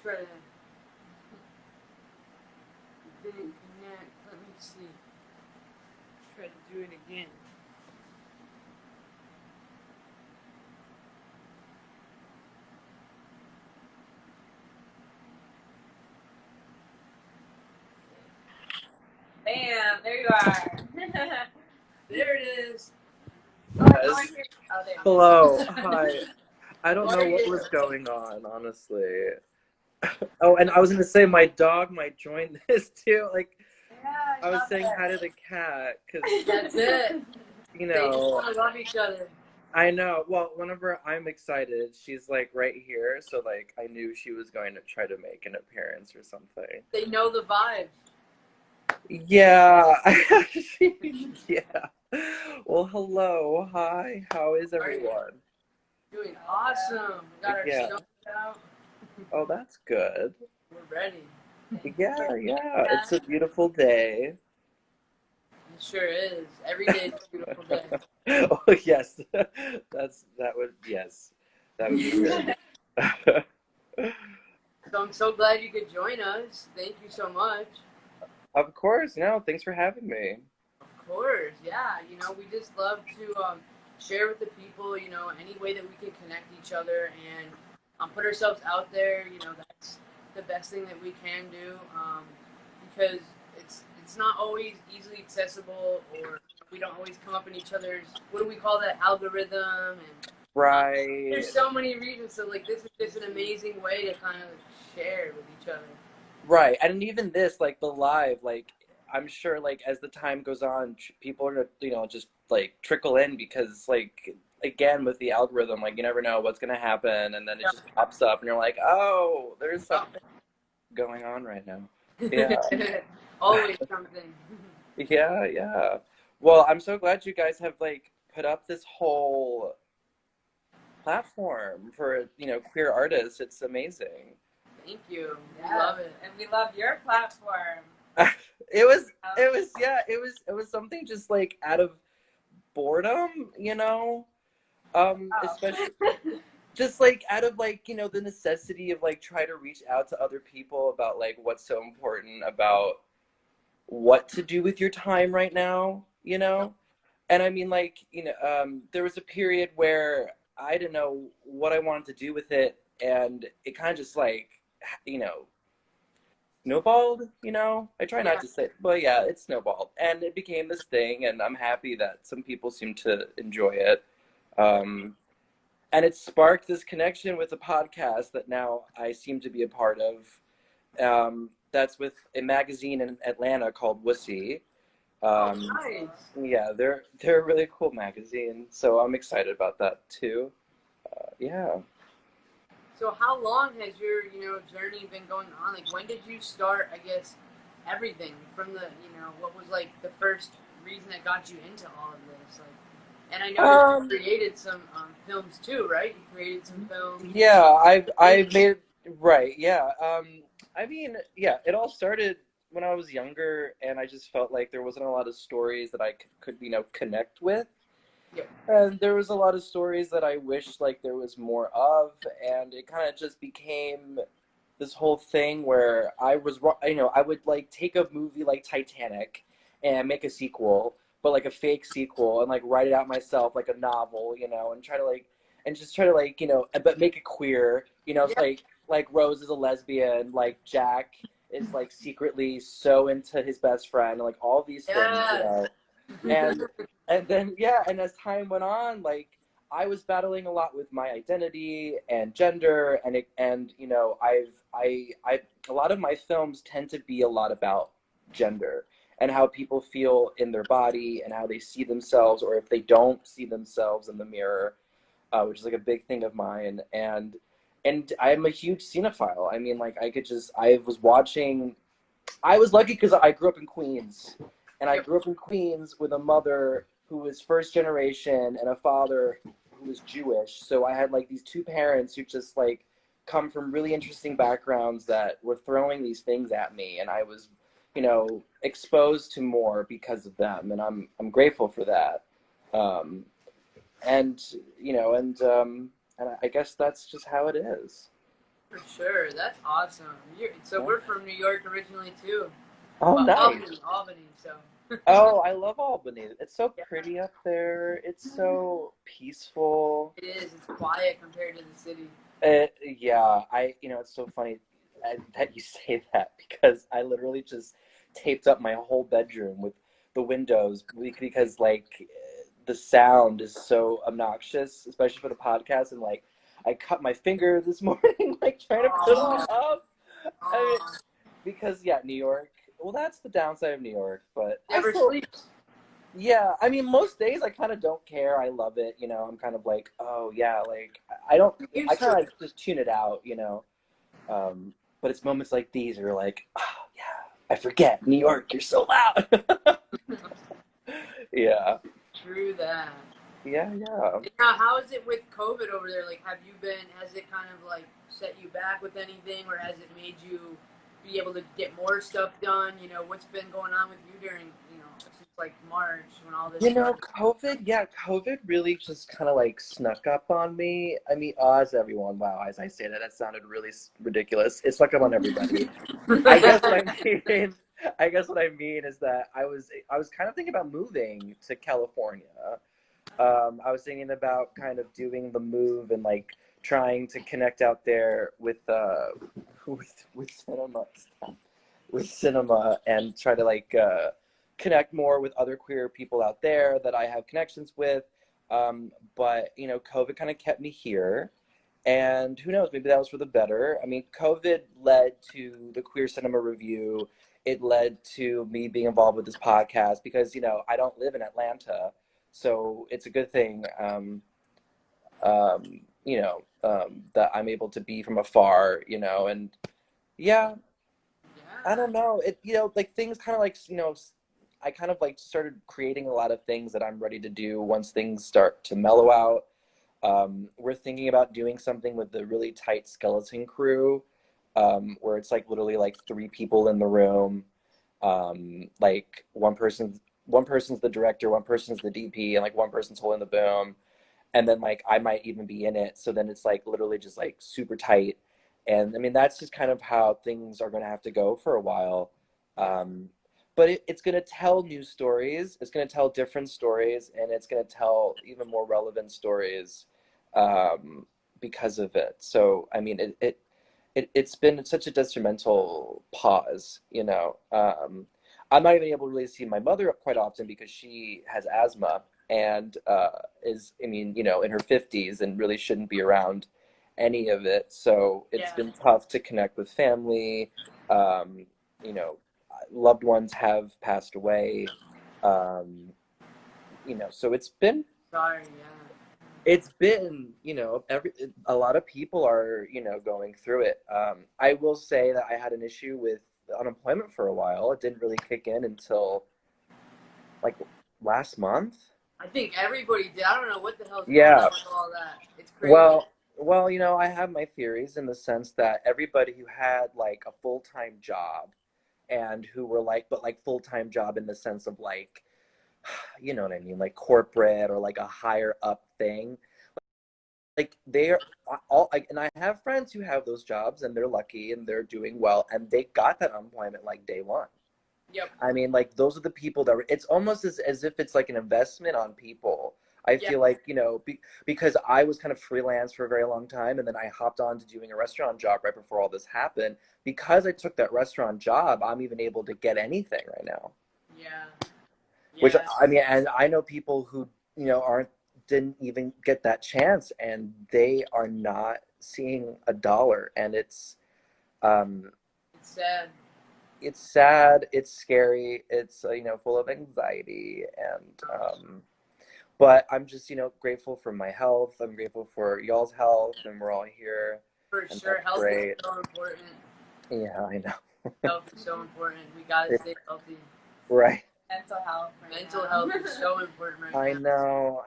try to. It didn't connect. Let me see. Try to do it again. Bam, there you are. There it is. Oh, I Yes. can't hear. Oh, there. Hello. Hi. I don't What know are what you? was going on, honestly. Oh, and I was gonna say my dog might join this too. Like, Yeah, I I was love saying hi to the cat because, That's it. you They just know, want to love each other. I know. Well, whenever I'm excited, she's like right here. So like, I knew she was going to try to make an appearance or something. They know the vibes. Yeah. Yeah. Well, hello. Hi. How is Are you everyone? doing awesome? We got our Yeah. stones out. Oh, that's good. We're ready. Yeah, yeah. It's a beautiful day. It sure is. Every day is a beautiful day. Oh, yes. That would be good. So I'm so glad you could join us. Thank you so much. Of course. No, thanks for having me. Of course, yeah. We just love to share with the people, any way that we can connect each other and put ourselves out there. That's the best thing that we can do because it's not always easily accessible, or we don't always come up in each other's, what do we call that, algorithm, and Right. there's so many reasons. So like, this is just an amazing way to kind of share with each other. Right. And even this, like the live, like I'm sure like as the time goes on, people are gonna, just like trickle in because like again with the algorithm, like you never know what's gonna happen and then it just pops up and you're like, oh, there's something going on right now. Yeah. Always something. Yeah, yeah. Well, I'm so glad you guys have like put up this whole platform for, queer artists. It's amazing. Thank you. We Yeah, love it. and we love your platform. It was yeah, it was something just like out of boredom, Oh. especially just like out of like, the necessity of like try to reach out to other people about like what's so important about what to do with your time right now, And I mean, like, there was a period where I didn't know what I wanted to do with it, and it kind of just like, you know, snowballed, I try not Yeah. to say, but yeah, it snowballed, and it became this thing, and I'm happy that some people seem to enjoy it. Um, and it sparked this connection with a podcast that now I seem to be a part of. That's with a magazine in Atlanta called Wussy. Oh, Um, nice. yeah, they're a really cool magazine, so I'm excited about that too. Yeah. So how long has your, journey been going on? Like, when did you start, I guess, everything from the, what was like the first reason that got you into all of this? Like, and I noticed Um, you created some films too, right? You created some films. yeah, I Movies. made right. Yeah. I mean, yeah, it all started when I was younger, and I just felt like there wasn't a lot of stories that I could connect with. Yep. And there was a lot of stories that I wished like there was more of, and it kind of just became this whole thing where I would like take a movie like Titanic and make a sequel, but like a fake sequel, and like write it out myself like a novel, and try to like and just try to like but make it queer, Yep. like Rose is a lesbian, like Jack is like secretly so into his best friend, and like all these things, Yes. and and then yeah, and as time went on, like I was battling a lot with my identity and gender, and I a lot of my films tend to be a lot about gender and how people feel in their body and how they see themselves, or if they don't see themselves in the mirror, which is like a big thing of mine. And I'm a huge cinephile. I mean, like I was watching. I was lucky because I grew up in Queens, and I Yep. grew up in Queens with a mother who was first generation and a father who was Jewish. So I had like these two parents who just like come from really interesting backgrounds that were throwing these things at me, and I was, exposed to more because of them, and I'm grateful for that. Um, and and I guess that's just how it is. For sure. That's awesome. So Yeah. we're from New York originally too. Oh, Well, nice. Albany. So Oh, I love Albany. It's so yeah, pretty up there. It's so peaceful. it is. It's quiet compared to the city. Yeah, it's so funny that you say that because I literally just taped up my whole bedroom with the windows because like the sound is so obnoxious, especially for the podcast. And like, I cut my finger this morning, like trying to put them Oh, up. I mean, oh. because yeah, New York. Well, that's the downside of New York, but I Never still, sleeps. yeah, I mean, most days I kind of don't care. I love it. I'm kind of like, oh yeah, like I don't, You I used kind to of it. like just tune it out. Um, but it's moments like these where you're like, oh yeah, I forget. New York, you're so loud. Yeah, True that. yeah. And now, how is it with COVID over there? Like, has it kind of like set you back with anything, or has it made you be able to get more stuff done? What's been going on with you during, since like March when all this started? COVID really just kind of like snuck up on me. I mean, as everyone, wow, as I say that, that sounded really ridiculous. It snuck up on everybody. I guess what I mean, I guess what I mean is that I was kind of thinking about moving to California. I was thinking about kind of doing the move and like trying to connect out there with cinema, and try to like connect more with other queer people out there that I have connections with. But COVID kind of kept me here. And who knows, maybe that was for the better. I mean, COVID led to the Queer Cinema Review. It led to me being involved with this podcast because, I don't live in Atlanta. So it's a good thing, that I'm able to be from afar, and yeah, I Yeah. don't know. Like things kind of like, I kind of like started creating a lot of things that I'm ready to do once things start to mellow out. We're thinking about doing something with the really tight skeleton crew, where it's like literally like three people in the room. Like one person's the director, one person's the DP, and like one person's holding the boom. And then like I might even be in it. So then it's like literally just like super tight. And I mean that's just kind of how things are going to have to go for a while. Um, but it's going to tell new stories. It's going to tell different stories, and it's going to tell even more relevant stories, because of it. So I mean, it's been such a detrimental pause. I'm not even able to really see my mother quite often because she has asthma and is, I mean, in her 50s and really shouldn't be around any of it. So it's Yeah. been tough to connect with family. Um, you know, Loved ones have passed away. So Sorry. Yeah. it's been, a lot of people are, going through it. I will say that I had an issue with unemployment for a while. It didn't really kick in until like last month. I think everybody did. I don't know what the hell's going on Yeah. with all that. It's crazy. Well, I have my theories in the sense that everybody who had like a full-time job and who were like, but like full-time job in the sense of like, you know what I mean, like corporate or like a higher up thing. Like they're all like, and I have friends who have those jobs and they're lucky and they're doing well and they got that unemployment like day one. Yep. I mean, like those are the people that it's almost as if it's like an investment on people. I Yeah. feel like, because I was kind of freelance for a very long time and then I hopped on to doing a restaurant job right before all this happened. Because I took that restaurant job, I'm even able to get anything right now. Yeah. Which Yeah. I mean, and I know people who, aren't didn't even get that chance and they are not seeing a dollar and um It's sad. it's sad, it's scary, it's full of anxiety and but I'm just grateful for my health. I'm grateful for y'all's health and we're all here For and sure. that's Health is great. so important. Yeah, I know. Health is so important. We gotta stay healthy. Right. Mental health. Mental health is so important right I now. know.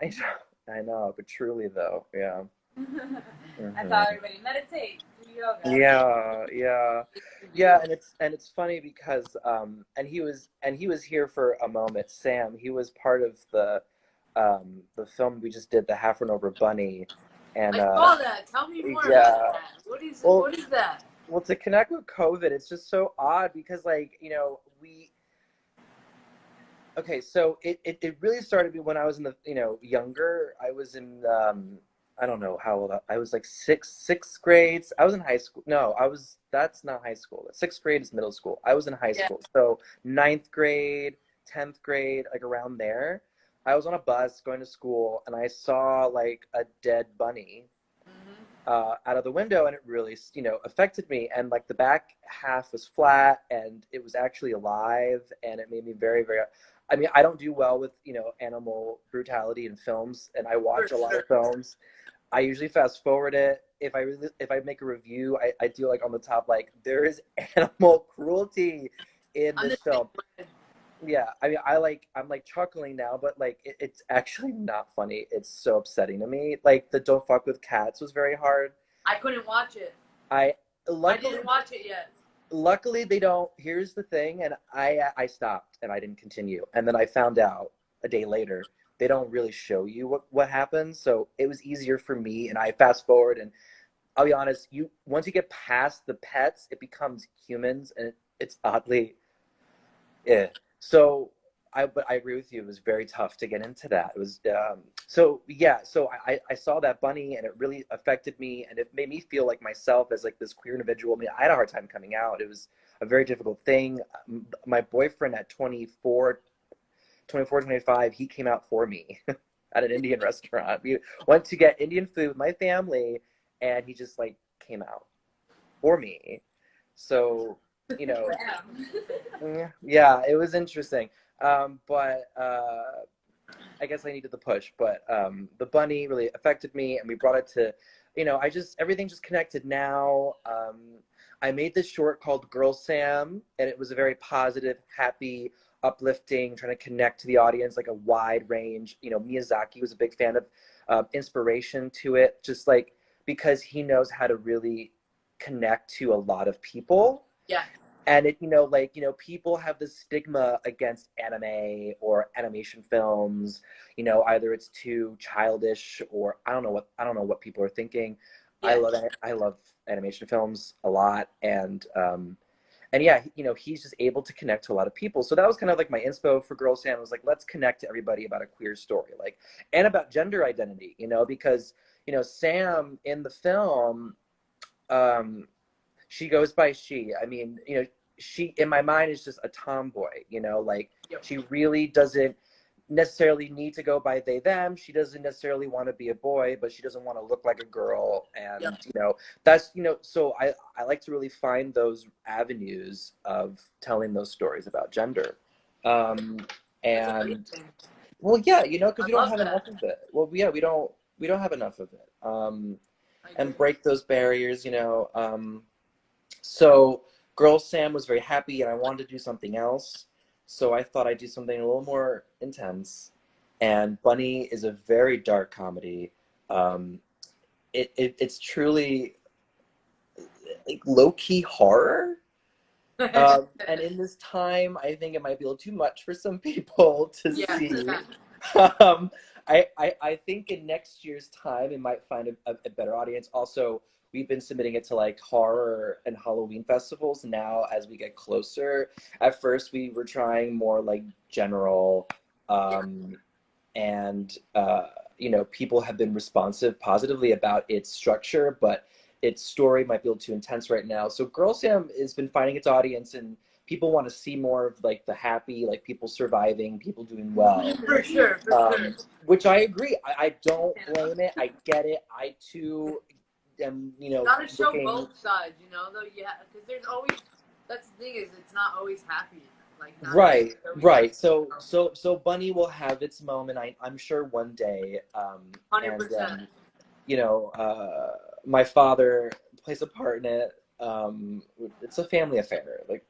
I know, but truly though, yeah. I Hmm. thought everybody meditate, do yoga. Yeah, and it's funny because and he was here for a moment. Sam, he was part of the film we just did, the Half Run Over Bunny, and I saw that. Tell me more about yeah, that. What what is that? Well, to connect with COVID, it's just so odd because, like, you know, okay, so it really started when I was in the, you know, younger. I was in, I don't know how old I was, like sixth grades. I was in high school. No, that's not high school. Sixth grade is middle school. I was in high Yeah. school. So ninth grade, 10th grade, like around there. I was on a bus going to school and I saw like a dead bunny Mm-hmm. out of the window, and it really, you know, affected me. And like the back half was flat, and it was actually alive, and it made me very, very. I mean, I don't do well with, you know, animal brutality in films, and I For watch a lot sure. of films. I usually fast forward it. If I make a review, I do like on the top, like there is animal cruelty in I'm this the same film. way. Yeah, I mean, I'm like chuckling now, but like it's actually not funny. It's so upsetting to me. Like the "Don't fuck with cats" was very hard. I couldn't watch it. I I luckily didn't watch it yet. luckily they don't. Here's the thing, and I stopped and I didn't continue, and then I found out a day later they don't really show you what happens, so it was easier for me, and I fast forward, and I'll be honest, you once you get past the pets, it becomes humans, and it's oddly, yeah. So but I agree with you. It was very tough to get into that. It was so yeah. So I saw that bunny, and it really affected me, and it made me feel like myself as like this queer individual. I mean, I had a hard time coming out. It was a very difficult thing. My boyfriend at 25, he came out for me at an Indian restaurant. We went to get Indian food with my family, and he just like came out for me. So, you know, yeah, it was interesting. But I guess I needed the push. But the bunny really affected me, and we brought it to, you know, everything just connected now. I made this short called Girl Sam, and it was a very positive, happy, uplifting, trying to connect to the audience, like a wide range. You know, Miyazaki was a big fan of inspiration to it, just like because he knows how to really connect to a lot of people. Yeah. And it, you know, like, you know, people have this stigma against anime or animation films. You know, either it's too childish, or I don't know what people are thinking. Yeah. I love animation films a lot, and yeah, you know, he's just able to connect to a lot of people. So that was kind of like my inspo for Girl Sam. I was like, let's connect to everybody about a queer story, like, and about gender identity, you know, because, you know, Sam in the film, um, she goes by she. I mean, you know, she in my mind is just a tomboy, you know, like Yep. she really doesn't necessarily need to go by they them. She doesn't necessarily want to be a boy, but she doesn't want to look like a girl. And Yep. you know, that's, you know, so I like to really find those avenues of telling those stories about gender. Um That's and amazing. well, yeah, you know, because I we don't love have enough that. of it. Well, yeah, we don't have enough of it. I And agree. break those barriers, you know. So Girl Sam was very happy, and I wanted to do something else. So I thought I'd do something a little more intense. And Bunny is a very dark comedy. Um, it's truly like low key horror. And in this time, I think it might be a little too much for some people to Yeah. see. Yeah. Um, I think in next year's time, it might find a better audience. Also, we've been submitting it to like horror and Halloween festivals now as we get closer. At first, we were trying more like general, um, and you know, people have been responsive positively about its structure, but its story might be a little too intense right now. So Girl Sam has been finding its audience, and people want to see more of like the happy, like people surviving, people doing well. For sure. For sure. Which I agree. I don't blame it. I get it. I too am, you You know, gotta show looking. both sides, you know. Though, yeah, because there's always. That's the thing is, it's not always happy. Like not Right, necessarily like. right. So Bunny will have its moment. I'm sure one day. 100%. You know, my father plays a part in it. It's a family affair. Like,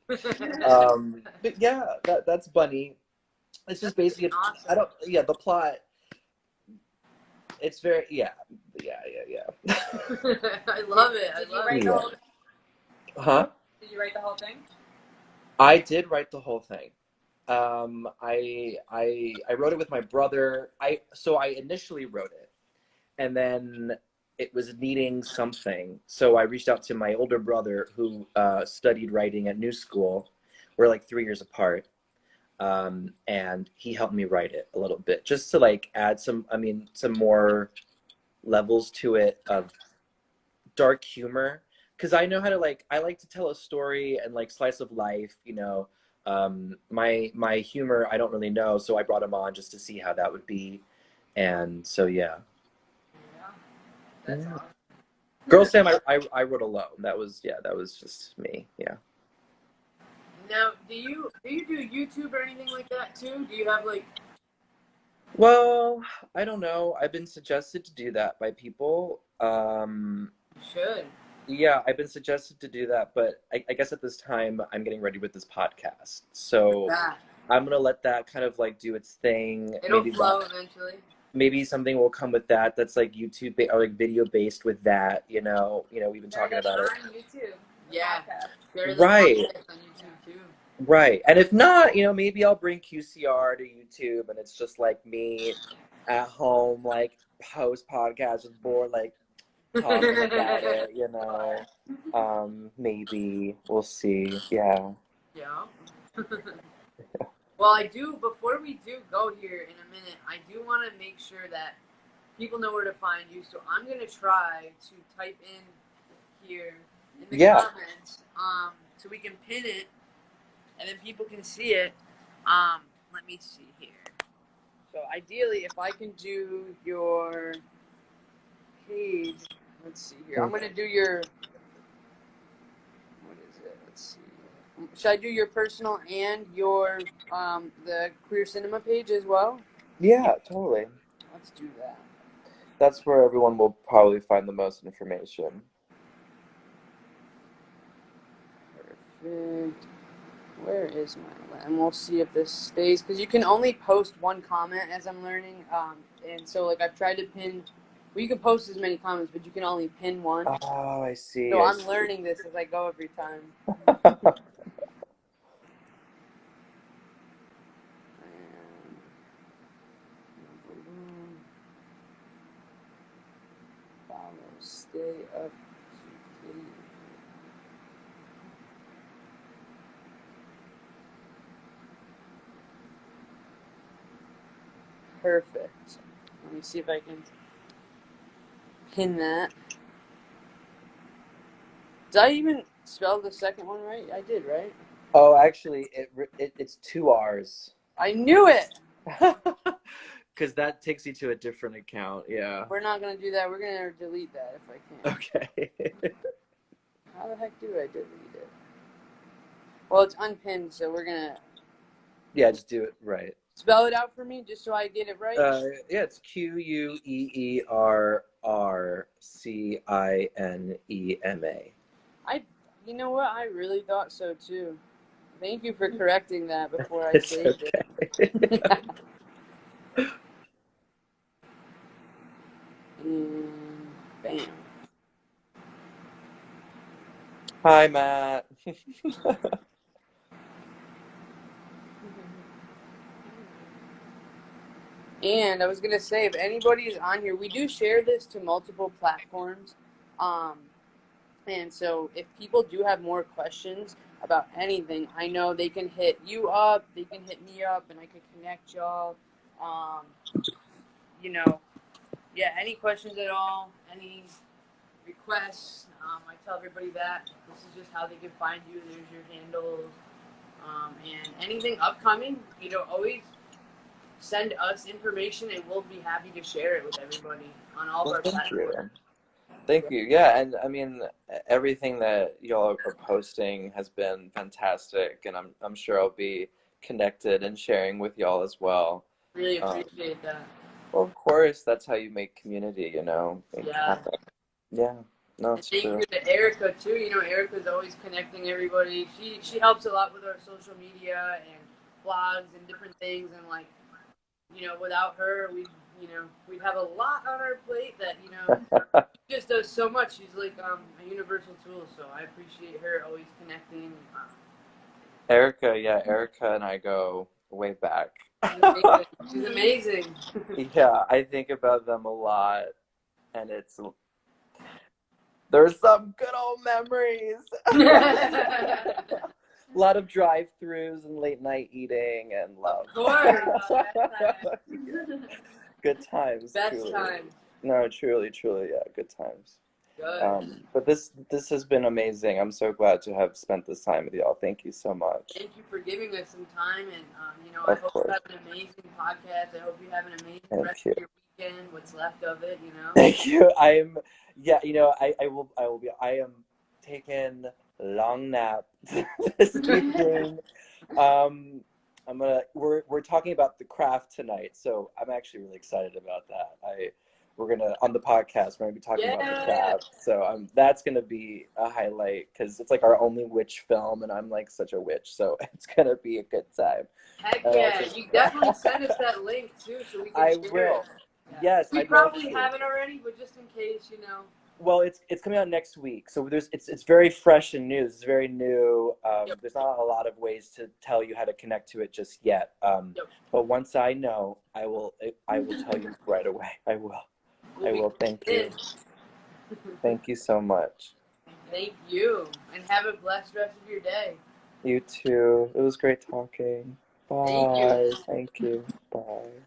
but yeah, that's Bunny. It's just That's basically, I awesome. don't, yeah, the plot. It's very, yeah. I love it. I Did you love write it. the Yeah. whole? Huh? Did you write the whole thing? I did write the whole thing. I wrote it with my brother. I initially wrote it, and then it was needing something. So I reached out to my older brother who studied writing at New School. We're like 3 years apart. And he helped me write it a little bit just to like add some, I mean, some more levels to it of dark humor. Because I know how to like, I like to tell a story and like slice of life, you know. My humor, I don't really know, so I brought him on just to see how that would be. And so, yeah. Yeah, that's Yeah. awesome. Girl Sam, I wrote alone. That was, yeah, that was just me. Yeah. Now, do you do YouTube or anything like that too? Do you have like? Well, I don't know. I've been suggested to do that by people. You should. Yeah, I've been suggested to do that, but I guess at this time I'm getting ready with this podcast. So Yeah, I'm gonna let that kind of like do its thing. it'll flow eventually. Maybe something will come with that that's like or like video based with that, we've been Share talking this about it. on YouTube. The Yeah, podcast. share the Right, podcast on YouTube too. right. And if not, maybe I'll bring QCR to YouTube and it's just like me at home, like post podcast just bored, like talking about it. Maybe we'll see. Yeah. Yeah. Well, I do. Before we do go here in a minute, I do want to make sure that people know where to find you. So I'm gonna try to type in here in the Yeah. comments, so we can pin it, and then people can see it. Let me see here. So ideally, if I can do your page, let's see here. I'm gonna do your. What is it? Let's see. Should I do your personal and your the queer cinema page as well? Yeah, totally. Let's do that. That's where everyone will probably find the most information. Perfect. Where is my? And we'll see if this stays because you can only post one comment as I'm learning. And so like I've tried to pin. Well, you can post as many comments, but you can only pin one. Oh, I see. So I I'm see. learning this as I go every time. And follow, stay up to date. Perfect. Let me see if I can pin that. Did I even spell the second one right? I did, right? Oh, actually, it's 2 R's. I knew it! Because that takes you to a different account. Yeah. We're not going to do that. We're going to delete that if I can. Okay. How the heck do I delete it? Well, it's unpinned, so we're going to Yeah, just do it right. spell it out for me just so I get it right. Yeah, it's QUEERRCINEMA. You know what? I really thought so too. Thank you for correcting that before I It's saved okay. it. And bam. Hi, Matt. And I was gonna say, if anybody is on here, we do share this to multiple platforms. And so if people do have more questions about anything, I know they can hit you up, they can hit me up, and I can connect y'all. Um, yeah, any questions at all, any requests, I tell everybody that this is just how they can find you. There's your handles. And anything upcoming, always send us information and we'll be happy to share it with everybody on all of Well, our thank you. platforms. Thank you. Yeah, and I mean everything that y'all are posting has been fantastic, and I'm sure I'll be connected and sharing with y'all as well. Really Um, appreciate that. well, of course, that's how you make community, make Yeah. happen. Yeah, no, And it's thank true. you to Erica too. Erica's always connecting everybody. She helps a lot with our social media and blogs and different things. And without her, we'd have a lot on our plate that she just does so much. She's like a universal tool. So I appreciate her always connecting. Erica and I go way back. She's amazing. Yeah, I think about them a lot, and There's some good old memories. A lot of drive-throughs and late night eating and love. Of course. Good times. Best truly. times. No, truly, yeah, good times. Good. But this has been amazing. I'm so glad to have spent this time with y'all. Thank you so much. Thank you for giving us some time, and I Of hope course. you have an amazing podcast. I hope you have an amazing Thank rest you. of your weekend, what's left of it. Thank you. I am taking a long nap this evening. We're talking about the craft tonight, so I'm actually really excited about that. We're gonna on the podcast. We're gonna be talking about the craft, so that's gonna be a highlight because it's like our only witch film, and I'm like such a witch, so it's gonna be a good time. Heck yeah! You definitely send us that link too, so we can share will. it. Yeah. Yes, We probably have it already, but just in case, Well, it's coming out next week, so it's very fresh and new. It's very new. Yep. There's not a lot of ways to tell you how to connect to it just yet. Yep. But once I know, I will tell you right away. I will. Thank you. Thank you so much. Thank you, and have a blessed rest of your day. You too. It was great talking. Bye. Thank you. Thank you. Bye.